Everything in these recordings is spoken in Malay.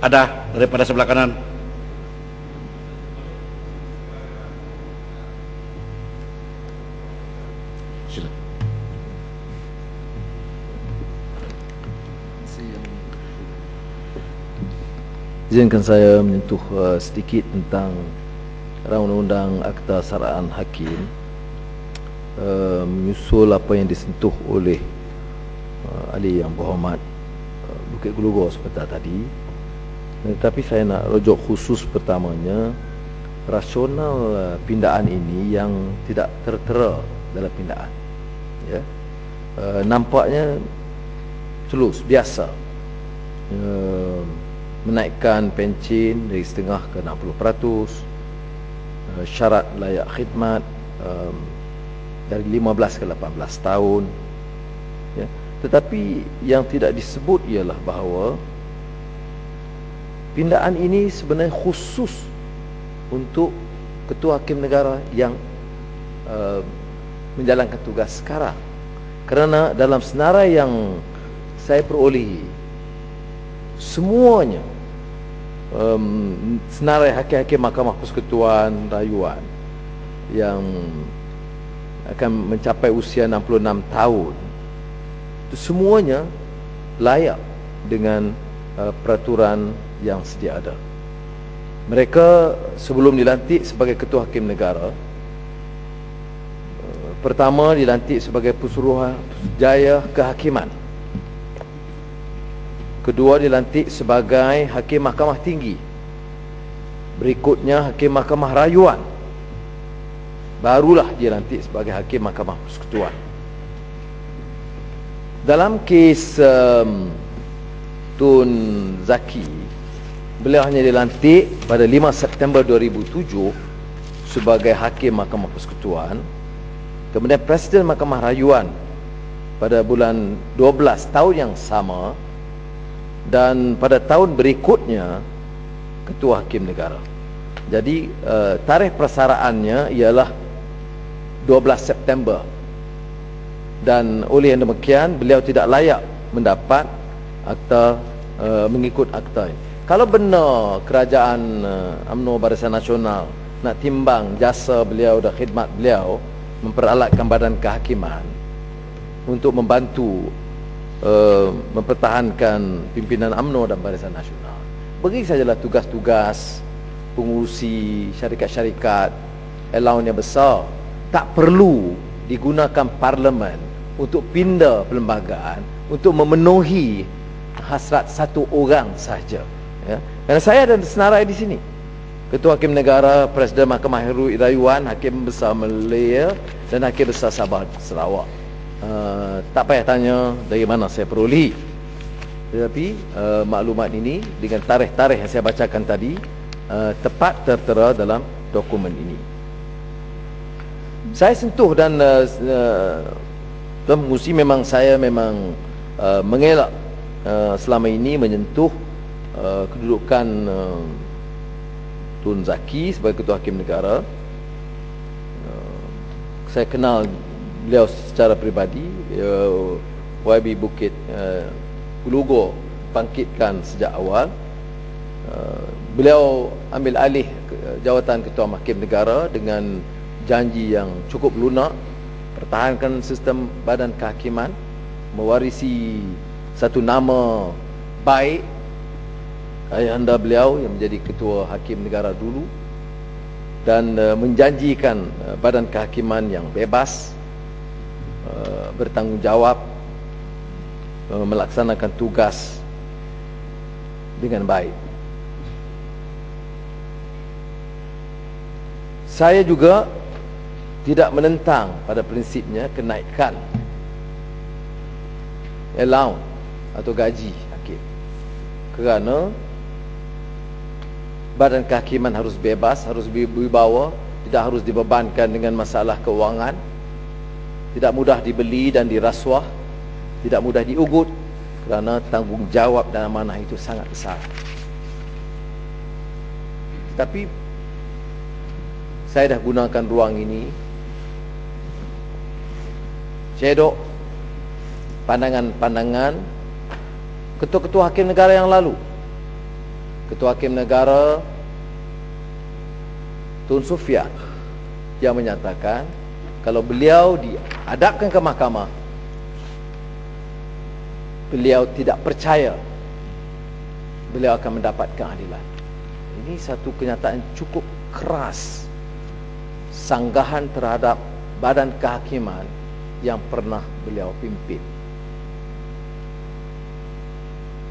Ada daripada sebelah kanan. Sila. Izinkan saya menyentuh sedikit tentang Undang-Undang Akta Saraan Hakim, menyusul apa yang disentuh oleh ahli yang berhormat Bukit Gelugor sebentar tadi. Tetapi saya nak rujuk khusus pertamanya rasional pindaan ini yang tidak tertera dalam pindaan, ya. Nampaknya celus biasa, menaikkan pencen dari setengah ke 60%, syarat layak khidmat dari 15 ke 18 tahun, ya. Tetapi yang tidak disebut ialah bahawa pindaan ini sebenarnya khusus untuk Ketua Hakim Negara yang menjalankan tugas sekarang. Kerana dalam senarai yang saya perolehi, semuanya senarai hakim-hakim Mahkamah Persekutuan Rayuan yang akan mencapai usia 66 tahun itu semuanya layak dengan peraturan yang sedia ada. Mereka sebelum dilantik sebagai Ketua Hakim Negara, pertama dilantik sebagai Pesuruhjaya Kehakiman, kedua dilantik sebagai Hakim Mahkamah Tinggi, berikutnya Hakim Mahkamah Rayuan, barulah dilantik sebagai Hakim Mahkamah Persekutuan. Dalam kes Tun Zaki, beliau hanya dilantik pada 5 September 2007 sebagai Hakim Mahkamah Persekutuan. Kemudian Presiden Mahkamah Rayuan pada bulan 12 tahun yang sama, dan pada tahun berikutnya Ketua Hakim Negara. Jadi tarikh persaraannya ialah 12 September, dan oleh yang demikian beliau tidak layak mendapat akta, mengikut akta ini. Kalau benar kerajaan UMNO Barisan Nasional nak timbang jasa beliau dan khidmat beliau memperalatkan badan kehakiman untuk membantu mempertahankan pimpinan UMNO dan Barisan Nasional, beri sajalah tugas-tugas pengurusi syarikat-syarikat, allowance yang besar. Tak perlu digunakan parlimen untuk pindah perlembagaan untuk memenuhi hasrat satu orang sahaja, ya. Kerana saya ada senarai di sini, Ketua Hakim Negara, Presiden Mahkamah Rayuan, Hakim Besar Malaya dan Hakim Besar Sabah Sarawak. Tak payah tanya dari mana saya perolehi. Tetapi maklumat ini dengan tarikh-tarikh yang saya bacakan tadi tepat tertera dalam dokumen ini. Saya sentuh dan Tuan Pengurusi, memang saya memang mengelak selama ini menyentuh kedudukan Tun Zaki sebagai Ketua Hakim Negara. Saya kenal beliau secara peribadi. YB Bukit Gelugor bangkitkan sejak awal. Beliau ambil alih jawatan Ketua Hakim Negara dengan janji yang cukup lunak, pertahankan sistem badan kehakiman, mewarisi satu nama baik ayahanda beliau yang menjadi Ketua Hakim Negara dulu, dan menjanjikan badan kehakiman yang bebas, bertanggungjawab, melaksanakan tugas dengan baik. Saya juga tidak menentang pada prinsipnya kenaikan allowance atau gaji hakim, kerana badan kehakiman harus bebas, harus berwibawa, tidak harus dibebankan dengan masalah keuangan, tidak mudah dibeli dan dirasuah, tidak mudah diugut, kerana tanggungjawab dan amanah itu sangat besar. Tapi saya dah gunakan ruang ini cedok pandangan-pandangan ketua-ketua hakim negara yang lalu Ketua Hakim Negara Tun Sufyan yang menyatakan kalau beliau dihadapkan ke mahkamah, beliau tidak percaya beliau akan mendapat keadilan. Ini satu kenyataan cukup keras, sanggahan terhadap badan kehakiman yang pernah beliau pimpin.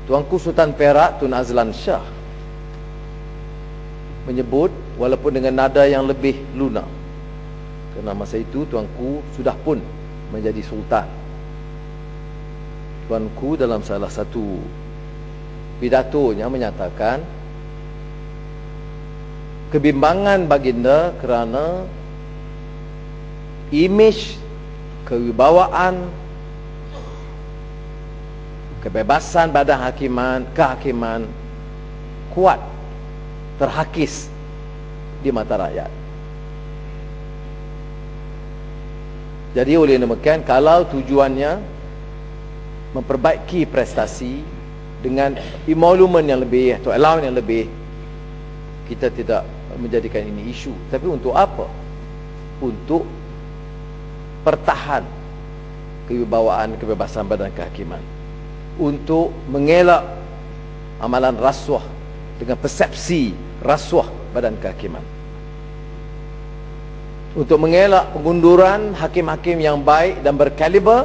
Tuanku Sultan Perak Tun Azlan Shah menyebut, walaupun dengan nada yang lebih lunak, kerana masa itu tuanku sudah pun menjadi sultan. Tuanku dalam salah satu pidatonya menyatakan kebimbangan baginda kerana imej kewibawaan, kebebasan badan kehakiman kuat, terhakis di mata rakyat. Jadi oleh demikian, kalau tujuannya memperbaiki prestasi dengan emolument yang lebih atau allowance yang lebih, kita tidak menjadikan ini isu. Tapi untuk apa? Untuk pertahan kewibawaan, kebebasan badan kehakiman, untuk mengelak amalan rasuah dengan persepsi rasuah badan kehakiman, untuk mengelak pengunduran hakim-hakim yang baik dan berkaliber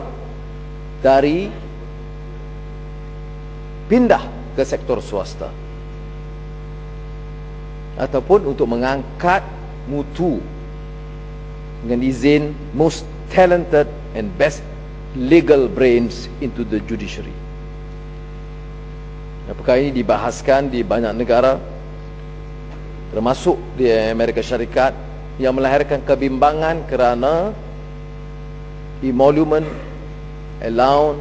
dari pindah ke sektor swasta, ataupun untuk mengangkat mutu dengan izin most talented and best legal brains into the judiciary. Perkara ini dibahaskan di banyak negara, termasuk di Amerika Syarikat, yang melahirkan kebimbangan kerana emolument, allowance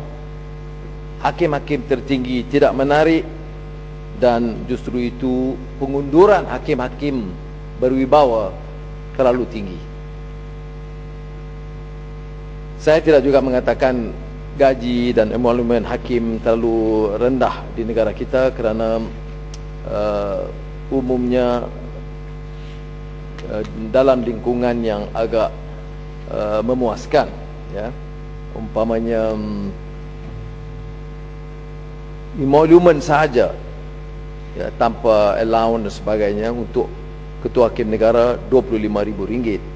hakim-hakim tertinggi tidak menarik, dan justru itu pengunduran hakim-hakim berwibawa terlalu tinggi. Saya tidak juga mengatakan gaji dan emolumen hakim terlalu rendah di negara kita, kerana umumnya dalam lingkungan yang agak memuaskan, ya, umpamanya emolumen sahaja, ya, tanpa allowance dan sebagainya, untuk Ketua Hakim Negara RM25,000,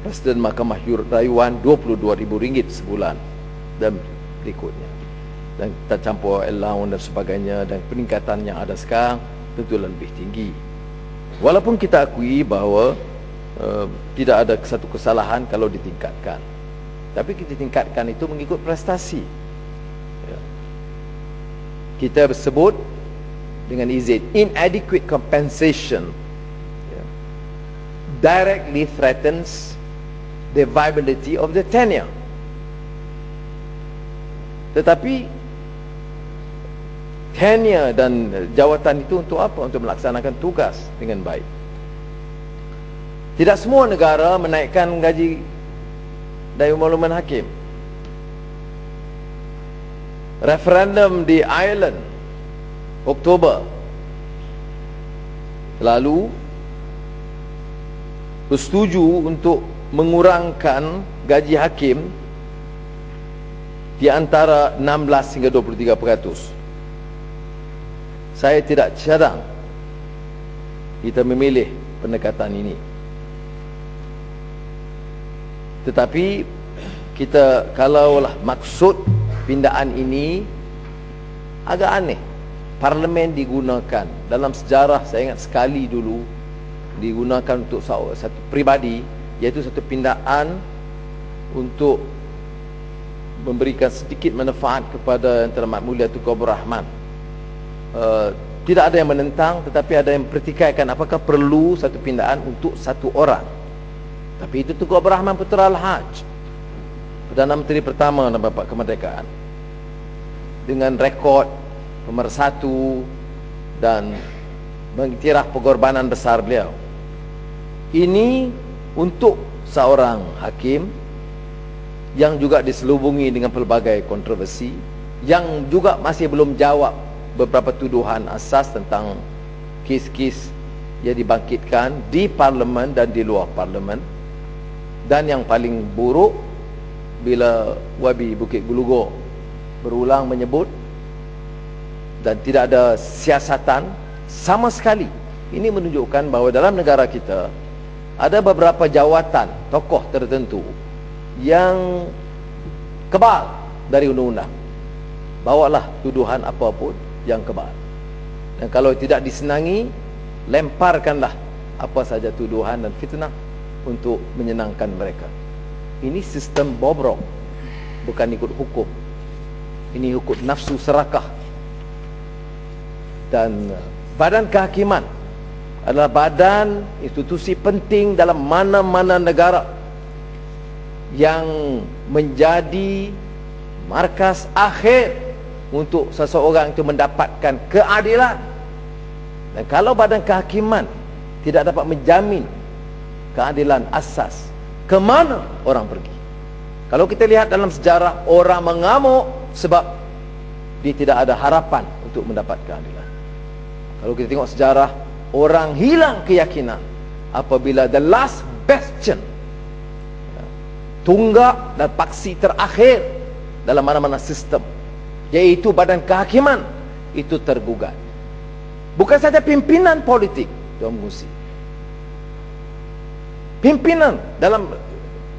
Presiden Mahkamah Rayuan RM22,000 sebulan dan berikutnya, dan tak campur allowance dan sebagainya, dan peningkatan yang ada sekarang tentu lebih tinggi. Walaupun kita akui bahawa tidak ada satu kesalahan kalau ditingkatkan, tapi kita tingkatkan itu mengikut prestasi, ya. Kita sebut dengan izin inadequate compensation, ya, directly threatens the viability of the tenure. Tetapi tenure dan jawatan itu untuk apa? Untuk melaksanakan tugas dengan baik. Tidak semua negara menaikkan gaji dan emolumen hakim. Referendum di Ireland Oktober lalu bersetuju untuk mengurangkan gaji hakim di antara 16 hingga 23%. Saya tidak cadang kita memilih pendekatan ini, tetapi kita, kalaulah maksud pindaan ini agak aneh, parlimen digunakan dalam sejarah. Saya ingat sekali dulu digunakan untuk satu pribadi, iaitu satu pindaan untuk memberikan sedikit manfaat kepada Yang Terhormat Mulia Tunku Abdul Rahman. Tidak ada yang menentang, tetapi ada yang pertikaikan apakah perlu satu pindaan untuk satu orang. Tapi itu Tunku Abdul Rahman Putra Al-Haj, Perdana Menteri pertama dalam Bapak Kemerdekaan, dengan rekod pemersatu dan mengiktiraf pengorbanan besar beliau. Ini untuk seorang hakim yang juga diselubungi dengan pelbagai kontroversi, yang juga masih belum jawab beberapa tuduhan asas tentang kes-kes yang dibangkitkan di parlimen dan di luar parlimen. Dan yang paling buruk, bila Wabi Bukit Gulugur berulang menyebut dan tidak ada siasatan sama sekali. Ini menunjukkan bahawa dalam negara kita ada beberapa jawatan tokoh tertentu yang kebal dari undang-undang. Bawalah tuduhan apapun yang kebal, dan kalau tidak disenangi, lemparkanlah apa saja tuduhan dan fitnah untuk menyenangkan mereka. Ini sistem bobrok, bukan ikut hukum. Ini ikut nafsu serakah. Dan badan kehakiman adalah badan institusi penting dalam mana-mana negara yang menjadi markas akhir untuk seseorang itu mendapatkan keadilan. Dan kalau badan kehakiman tidak dapat menjamin keadilan asas, ke mana orang pergi? Kalau kita lihat dalam sejarah, orang mengamuk sebab dia tidak ada harapan untuk mendapat keadilan. Kalau kita tengok sejarah, orang hilang keyakinan apabila the last bastion, tunggak dan paksi terakhir dalam mana-mana sistem, yaitu badan kehakiman, itu tergugat. Bukan saja pimpinan politik, Tuan Mengusi, pimpinan dalam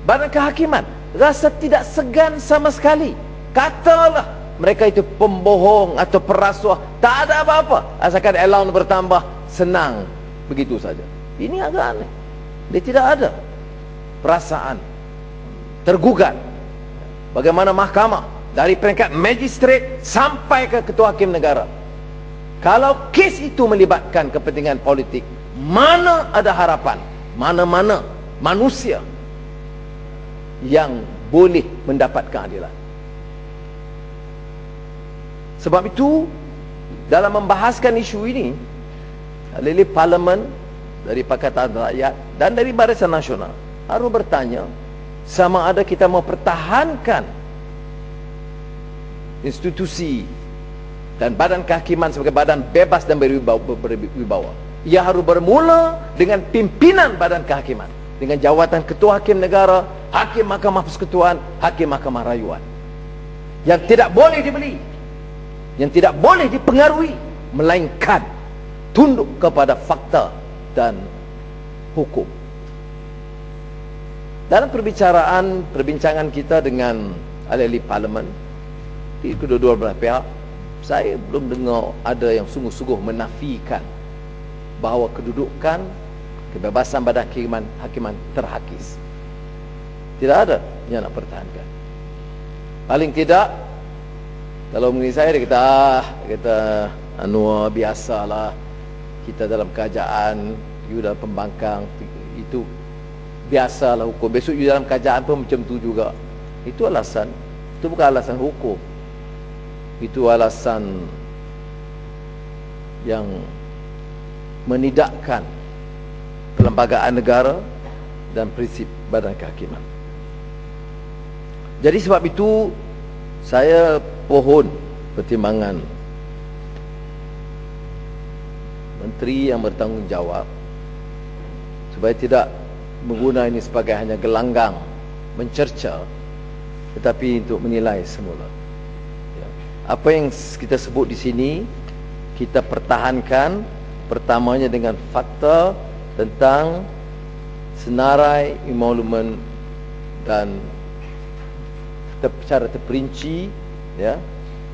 badan kehakiman rasa tidak segan sama sekali. Katalah mereka itu pembohong atau perasuah, tak ada apa-apa, asalkan allowance bertambah, senang begitu saja. Ini agak aneh. Dia tidak ada perasaan tergugat. Bagaimana mahkamah dari peringkat magistrate sampai ke ketua hakim negara, kalau kes itu melibatkan kepentingan politik, mana ada harapan? Mana-mana manusia yang boleh mendapat keadilan? Sebab itu, dalam membahaskan isu ini, ahli parlimen dari Pakatan Rakyat dan dari Barisan Nasional harus bertanya sama ada kita mau pertahankan institusi dan badan kehakiman sebagai badan bebas dan berwibawa. Ia harus bermula dengan pimpinan badan kehakiman, dengan jawatan ketua hakim negara, hakim mahkamah persekutuan, hakim mahkamah rayuan, yang tidak boleh dibeli, yang tidak boleh dipengaruhi, melainkan tunduk kepada fakta dan hukum. Dalam perbincangan kita dengan ahli-ahli parlimen di kedua-dua belah pihak, saya belum dengar ada yang sungguh-sungguh menafikan bahawa kedudukan kebebasan badan hakiman terhakis. Tidak ada yang nak pertahankan. Paling tidak, kalau menurut saya, dia kata biasalah kita dalam kerajaan, you dalam pembangkang, itu biasalah hukum. Besok you dalam kerajaan pun macam tu juga. Itu alasan. Itu bukan alasan hukum. Itu alasan yang menidakkan perlembagaan negara dan prinsip badan kehakiman. Jadi sebab itu, saya pohon pertimbangan menteri yang bertanggungjawab supaya tidak menggunakan ini sebagai hanya gelanggang mencerca, tetapi untuk menilai semula. Apa yang kita sebut di sini, kita pertahankan. Pertamanya dengan fakta tentang senarai emolumen dan secara terperinci, ya,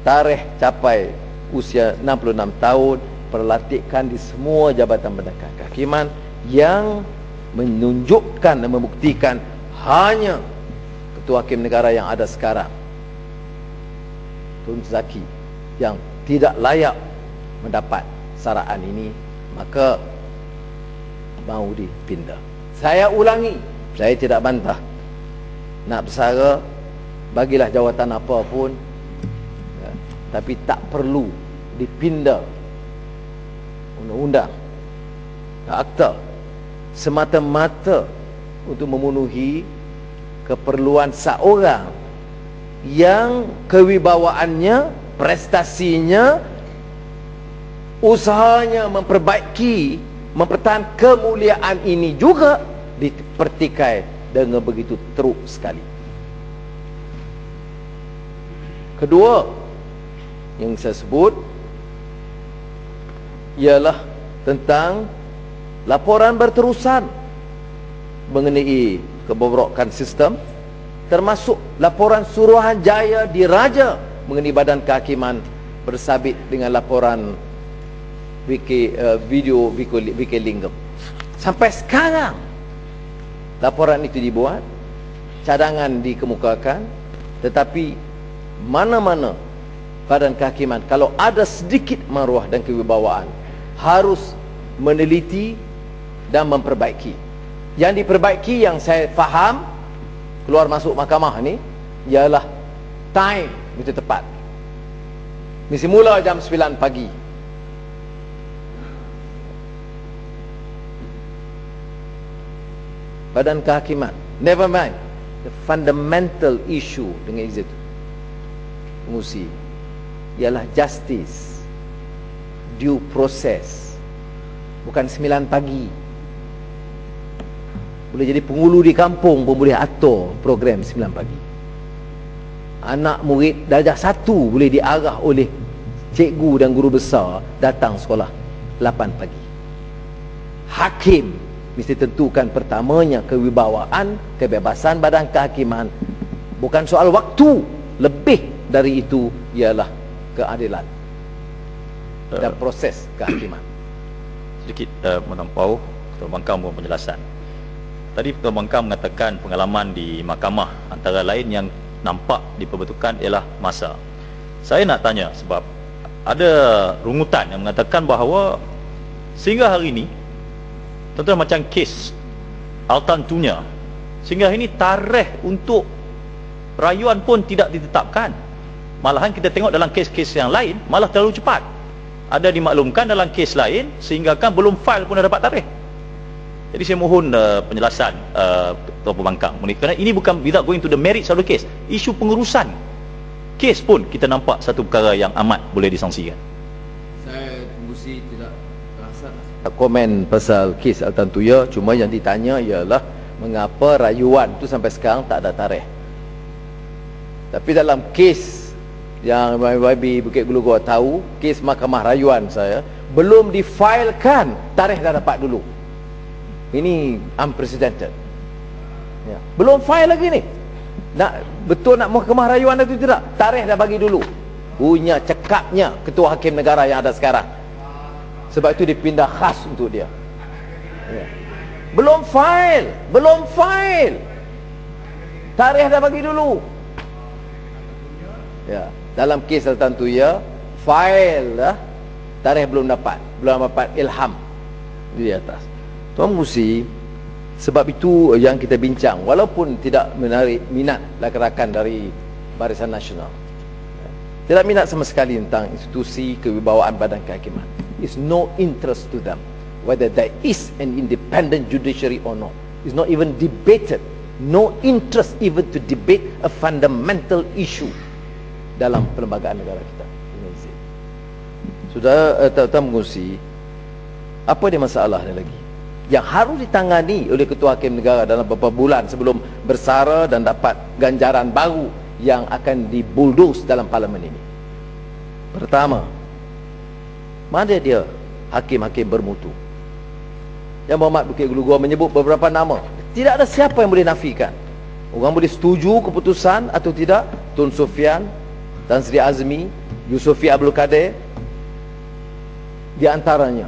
tarikh capai usia 66 tahun, perlatikan di semua jabatan badan kehakiman, yang menunjukkan dan membuktikan hanya ketua hakim negara yang ada sekarang, Tun Zaki, yang tidak layak mendapat saraan ini, maka mau dipindah. Saya ulangi, saya tidak bantah. Nak bersara, bagilah jawatan apa pun, ya, tapi tak perlu dipindah undang-undang, akta, semata-mata untuk memenuhi keperluan seorang yang kewibawaannya, prestasinya usahanya memperbaiki, mempertahankan kemuliaan ini juga dipertikai dengan begitu teruk sekali. Kedua yang saya sebut ialah tentang laporan berterusan mengenai kebobrokan sistem, termasuk laporan Suruhanjaya Diraja mengenai Badan Kehakiman bersabit dengan laporan video Wikilingham. Sampai sekarang laporan itu dibuat, cadangan dikemukakan, tetapi mana-mana Badan Kehakiman kalau ada sedikit maruah dan kewibawaan harus meneliti dan memperbaiki. Yang diperbaiki yang saya faham keluar masuk mahkamah ni ialah time itu tepat. Mesti mula jam 9 pagi. Badan Kehakiman, never mind the fundamental issue dengan itu pengusi ialah justice, due process. Bukan 9 pagi. Boleh jadi penghulu di kampung pun boleh atur program 9 pagi. Anak murid darjah 1 boleh diarah oleh cikgu dan guru besar datang sekolah 8 pagi. Hakim mesti tentukan pertamanya kewibawaan, kebebasan Badan Kehakiman. Bukan soal waktu. Lebih dari itu ialah keadilan dan proses kehakiman. Sedikit menampau Ketua Bangkang penjelasan. Tadi Ketua Bangkang mengatakan pengalaman di mahkamah antara lain yang nampak diperbetulan ialah masa. Saya nak tanya sebab ada rungutan yang mengatakan bahawa sehingga hari ini, contohnya macam kes Altan Tunya, sehingga hari ini tarikh untuk rayuan pun tidak ditetapkan. Malahan kita tengok dalam kes-kes yang lain malah terlalu cepat. Ada dimaklumkan dalam kes lain sehingga kan belum file pun dah dapat tarikh. Jadi saya mohon penjelasan Ketua Pembangkang, kerana ini bukan without going to the merits of the case. Isu pengurusan kes pun kita nampak satu perkara yang amat boleh disangsikan. Saya mesti tidak rasa komen pasal kes Altan Tuya, cuma yang ditanya ialah mengapa rayuan tu sampai sekarang tak ada tarikh. Tapi dalam kes yang YB Bukit Gelugor tahu, kes Mahkamah Rayuan saya belum difilekan, tarikh dah dapat dulu. Ini unprecedented ya. Belum file lagi ni. Betul nak Mahkamah Rayuan itu tidak, tarikh dah bagi dulu. Punya cekapnya Ketua Hakim Negara yang ada sekarang. Sebab itu dipindah khas untuk dia ya. Belum file, tarikh dah bagi dulu ya. Dalam kes Altan Tuya file dah, tarikh belum dapat ilham di atas. Tuan Musi, sebab itu yang kita bincang, walaupun tidak menarik minat rakan-rakan dari Barisan Nasional, tidak minat sama sekali tentang institusi kewibawaan Badan Kehakiman. It's no interest to them whether there is an independent judiciary or not. It's not even debated. No interest even to debate a fundamental issue dalam perlembagaan negara kita. Sudah Tuan Mengusi, apa dia masalahnya lagi yang harus ditangani oleh Ketua Hakim Negara dalam beberapa bulan sebelum bersara dan dapat ganjaran baru yang akan dibuldos dalam parlimen ini? Pertama, mana dia hakim-hakim bermutu? Yang Muhammad Bukit Gelugor menyebut beberapa nama. Tidak ada siapa yang boleh nafikan. Orang boleh setuju keputusan atau tidak. Tun Sufyan, Tan Sri Azmi, Yusofi Abdul Kadir di antaranya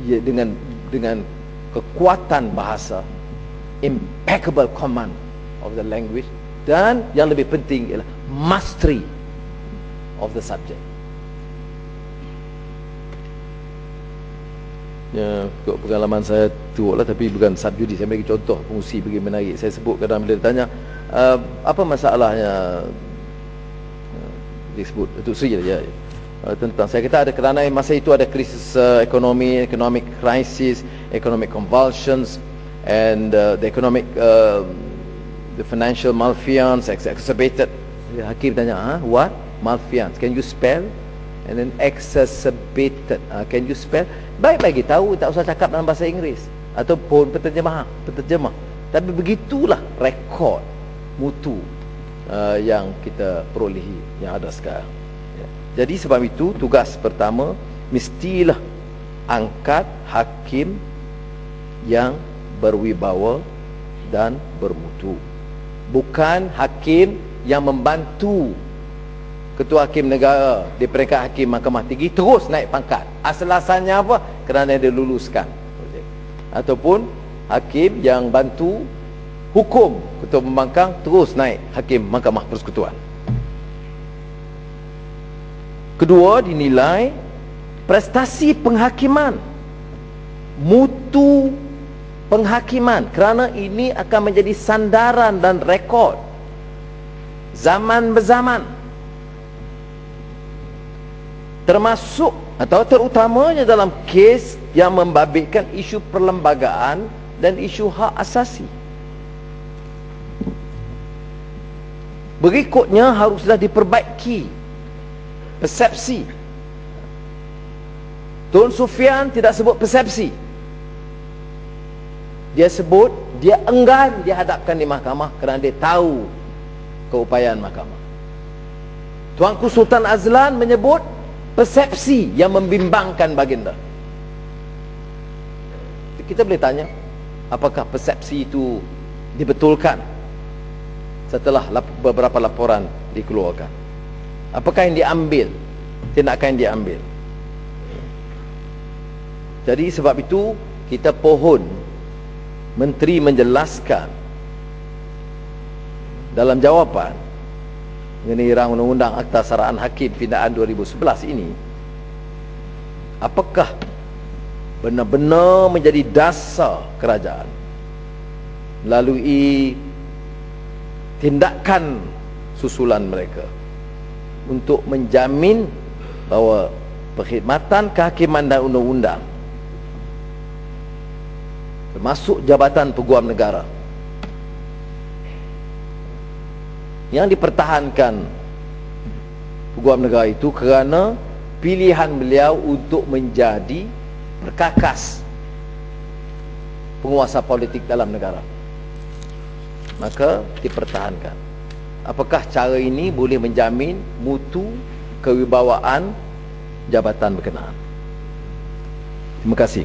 ya, dengan kekuatan bahasa, impeccable command of the language, dan yang lebih penting ialah mastery of the subject. Ya, pengalaman saya teruk lah, tapi bukan subjudi. Saya bagi contoh pengusi pergi menarik. Saya sebut kadang bila ditanya apa masalahnya, disebut itu saja ya. Tentang saya kata ada kerana masa itu ada krisis ekonomi, economic crisis, economic convulsions, and the financial malfeasance exacerbated. Hakim tanya, what malfeasance? Can you spell? and then exacerbated. Can you spell? Baik bagi tahu, tak usah cakap dalam bahasa Inggeris ataupun penterjemah. Tapi begitulah rekod mutu yang kita perolehi yang ada sekarang. Jadi sebab itu tugas pertama, mestilah angkat hakim yang berwibawa dan bermutu, bukan hakim yang membantu ketua hakim negara di peringkat hakim mahkamah tinggi terus naik pangkat. Asal-asalnya apa? Kerana dia luluskan ataupun hakim yang bantu hukum ketua pembangkang terus naik hakim mahkamah persekutuan. Kedua, dinilai prestasi penghakiman, mutu penghakiman, kerana ini akan menjadi sandaran dan rekod zaman berzaman, termasuk atau terutamanya dalam kes yang membabitkan isu perlembagaan dan isu hak asasi. Berikutnya haruslah diperbaiki persepsi. Tun Sufyan tidak sebut persepsi, dia sebut dia enggan dihadapkan di mahkamah kerana dia tahu keupayaan mahkamah. Tuanku Sultan Azlan menyebut persepsi yang membimbangkan baginda. Kita boleh tanya, apakah persepsi itu dibetulkan setelah beberapa laporan dikeluarkan? Apakah yang diambil, tindakan yang diambil? Jadi sebab itu kita pohon Menteri menjelaskan dalam jawapan mengenai rang undang-undang Akta Saraan Hakim Pindaan 2011 ini, apakah benar-benar menjadi dasar kerajaan melalui tindakan susulan mereka untuk menjamin bahawa perkhidmatan kehakiman dan undang-undang, termasuk jabatan peguam negara, yang dipertahankan peguam negara itu kerana pilihan beliau untuk menjadi perkakas penguasa politik dalam negara, maka dipertahankan. Apakah cara ini boleh menjamin mutu kewibawaan jabatan berkenaan? Terima kasih.